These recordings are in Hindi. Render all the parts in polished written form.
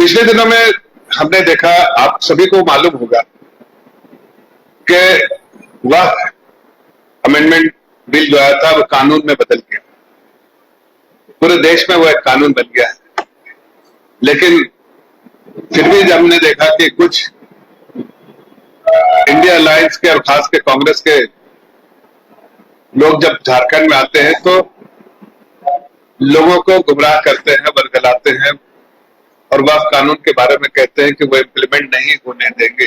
पिछले दिनों में हमने देखा, आप सभी को मालूम होगा कि वह अमेंडमेंट बिल जो आया था वो कानून में बदल गया। पूरे देश में वो एक कानून बन गया है। लेकिन फिर भी हमने देखा कि कुछ इंडिया अलायंस के और खास के कांग्रेस के लोग जब झारखंड में आते हैं तो लोगों को गुमराह करते हैं, वर्गलाते हैं और वह कानून के बारे में कहते हैं कि वो इम्प्लीमेंट नहीं होने देंगे।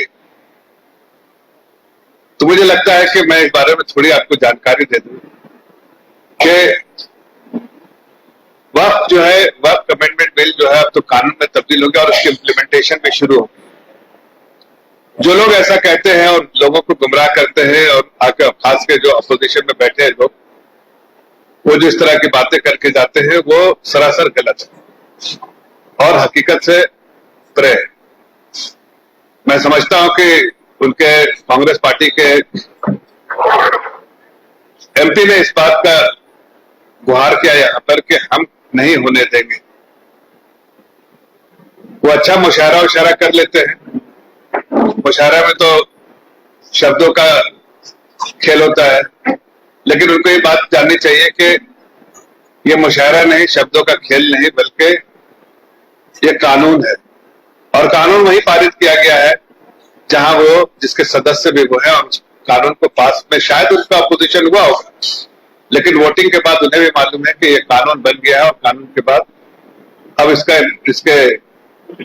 तो मुझे लगता है कि मैं इस बारे में थोड़ी आपको जानकारी दे दूं कि वह जो है वह अमेंडमेंट बिल जो है अब तो कानून में तब्दील हो गया और उसकी इम्प्लीमेंटेशन भी शुरू हो गई। जो लोग ऐसा कहते हैं और लोगों को गुमराह करते हैं और आके खास के जो अपोजिशन में बैठे हैं लोग, वो जो इस तरह की बातें करके जाते हैं वो सरासर गलत है और हकीकत से परे है। मैं समझता हूं कि उनके कांग्रेस पार्टी के एमपी ने इस बात का गुहार किया यहां पर कि हम नहीं होने देंगे। वो अच्छा मुशायरा उशायरा कर लेते हैं। मुशायरा में तो शब्दों का खेल होता है, लेकिन उनको ये बात जाननी चाहिए कि ये मुशायरा नहीं, शब्दों का खेल नहीं, बल्कि ये कानून है और कानून वही पारित किया गया है जहां वो जिसके सदस्य भी वो है और कानून को पास में शायद उसका अपोजिशन हुआ होगा, लेकिन वोटिंग के बाद उन्हें भी मालूम है कि ये कानून बन गया है और कानून के बाद अब इसके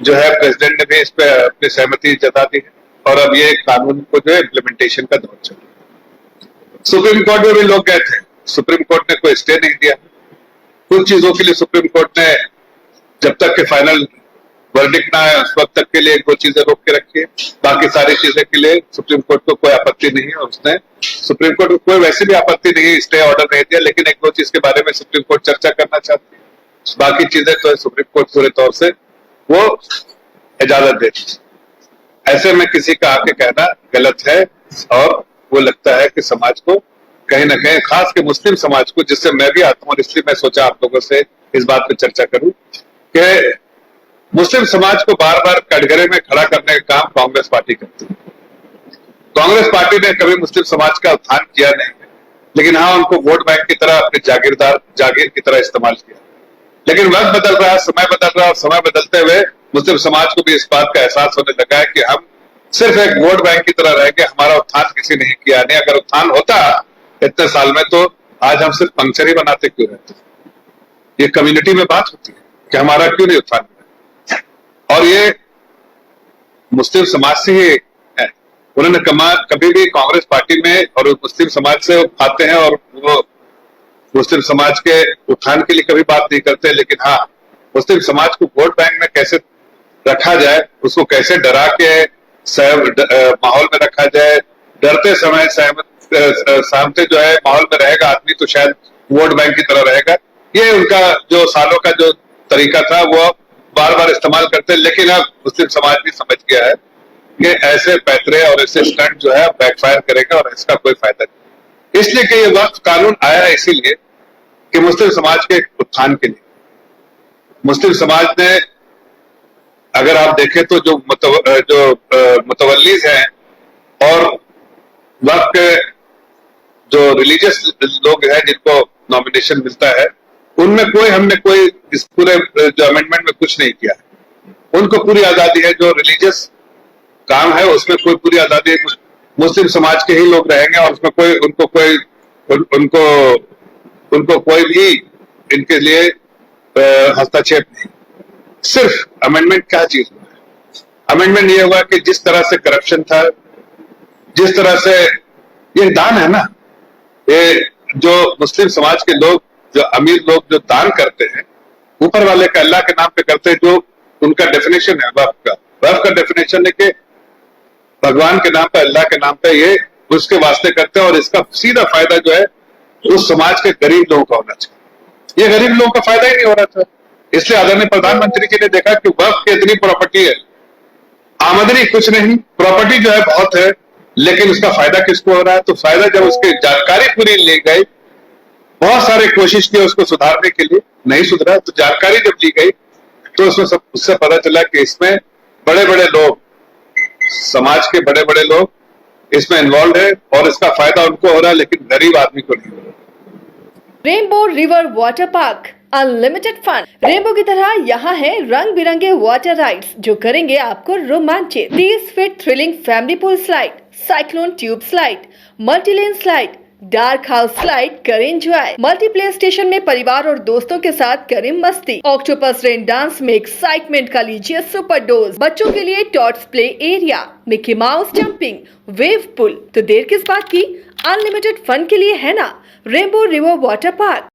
जो है प्रेसिडेंट ने भी इस पे अपनी सहमति जता दी है और अब ये कानून को जो है इम्प्लीमेंटेशन का दौर चल रहा है। सुप्रीम कोर्ट में भी लोग गए थे, सुप्रीम कोर्ट ने कोई स्टे नहीं दिया। कुछ चीजों के लिए सुप्रीम कोर्ट ने जब तक के फाइनल वर्डिक्ट ना आए उस वक्त तक के लिए दो चीजें रोक के रखी है। बाकी सारी चीजें के लिए सुप्रीम कोर्ट को कोई आपत्ति नहीं है और उसने सुप्रीम कोर्ट को कोई वैसे भी आपत्ति नहीं, स्टे ऑर्डर नहीं दिया, लेकिन एक दो चीज के बारे में सुप्रीम कोर्ट चर्चा करना चाहती है। बाकी चीजें तो सुप्रीम कोर्ट पूरे तौर से वो इजाजत देती है। ऐसे में किसी का आके कहना गलत है और वो लगता है कि समाज को कहीं ना कहीं, खास के मुस्लिम समाज को, जिससे मैं भी आता हूं और इसलिए मैं सोचा आप लोगों से इस बात पर चर्चा करूं कि मुस्लिम समाज को बार बार कटघरे में खड़ा करने का काम कांग्रेस पार्टी करती है। कांग्रेस पार्टी ने कभी मुस्लिम समाज का उत्थान किया नहीं है, लेकिन हाँ उनको वोट बैंक की तरह, अपने जागीर की तरह इस्तेमाल किया। लेकिन वक्त बदल रहा है, समय बदल रहा है और समय बदलते हुए मुस्लिम समाज को भी इस बात का एहसास होने लगा है कि हम सिर्फ एक वोट बैंक की तरह रह गए, हमारा उत्थान किसी ने किया नहीं। अगर उत्थान होता इतने साल में तो आज हम सिर्फ पंक्चर ही बनाते क्यों रहते। ये कम्युनिटी में बात होती है कि हमारा क्यों नहीं उत्थान हुआ, और ये मुस्लिम समाज से ही है। उन्होंने कभी भी कांग्रेस पार्टी में और मुस्लिम समाज से आते हैं और वो मुस्लिम समाज के उत्थान के लिए कभी बात नहीं करते, लेकिन हाँ मुस्लिम समाज को वोट बैंक में कैसे रखा जाए, उसको कैसे डरा के माहौल में रखा जाए, डरते समय सामने जो है माहौल में रहेगा आदमी तो शायद वोट बैंक की तरह रहेगा। ये उनका जो सालों का जो तरीका था वो बार बार इस्तेमाल करते हैं, लेकिन अब मुस्लिम समाज भी समझ गया है कि ऐसे पैतरे और ऐसे स्टंट जो है बैकफायर करेगा और इसका कोई फायदा नहीं। इसलिए कि ये वक्त कानून आया है इसीलिए कि मुस्लिम समाज के उत्थान के लिए। मुस्लिम समाज ने, अगर आप देखें तो जो मुतवल्लीज हैं और वक्त के जो रिलीजियस लोग हैं जिनको नॉमिनेशन मिलता है, उनमें हमने कोई इस पूरे जो अमेंडमेंट में कुछ नहीं किया है। उनको पूरी आजादी है, जो रिलीजियस काम है उसमें कोई पूरी आजादी है। मुस्लिम समाज के ही लोग रहेंगे और उसमें उनको कोई भी इनके लिए हस्तक्षेप नहीं। सिर्फ अमेंडमेंट क्या चीज हुआ है? अमेंडमेंट ये हुआ कि जिस तरह से करप्शन था, जिस तरह से ये दान है ना, ये जो मुस्लिम समाज के लोग, जो अमीर लोग जो दान करते हैं ऊपर वाले का, अल्लाह के नाम पे करते हैं, जो उनका डेफिनेशन है वक्फ का डेफिनेशन है कि भगवान के नाम पे, अल्लाह के नाम पे ये उसके वास्ते करते हैं और इसका सीधा फायदा जो है उस समाज के गरीब लोगों का होना चाहिए। ये गरीब लोगों का फायदा ही नहीं हो रहा था, इसलिए आदरणीय प्रधानमंत्री जी ने देखा कि वक्फ की इतनी प्रॉपर्टी है, आमदनी कुछ नहीं, प्रॉपर्टी जो है बहुत है, लेकिन उसका फायदा किसको हो रहा है? तो फायदा जब उसकी जानकारी पूरी ली गई, बहुत सारे कोशिश की उसको सुधारने के लिए, नहीं सुधरा, तो जानकारी जब ली गई तो उससे पता चला कि इसमें बड़े बड़े लोग, समाज के बड़े बड़े लोग इसमें इन्वॉल्व है और इसका फायदा उनको हो रहा है, लेकिन गरीब आदमी को नहीं हो रहा। Rainbow river water park unlimited fun. Rainbow की तरह यहाँ है रंग बिरंगे वाटर राइड्स जो करेंगे आपको रोमांचित। 30 feet thrilling family pool slide, cyclone tube slide, multilane slide, dark house slide करें एंजॉय। मल्टी प्ले स्टेशन में परिवार और दोस्तों के साथ करें मस्ती। ऑक्टोपस रेन डांस में एक्साइटमेंट का लीजिए सुपर डोज। बच्चों के लिए tots play area, Mickey Mouse jumping, wave pool. तो देर किस बात की, अनलिमिटेड फन के लिए है ना रेनबो रिवर वाटर पार्क।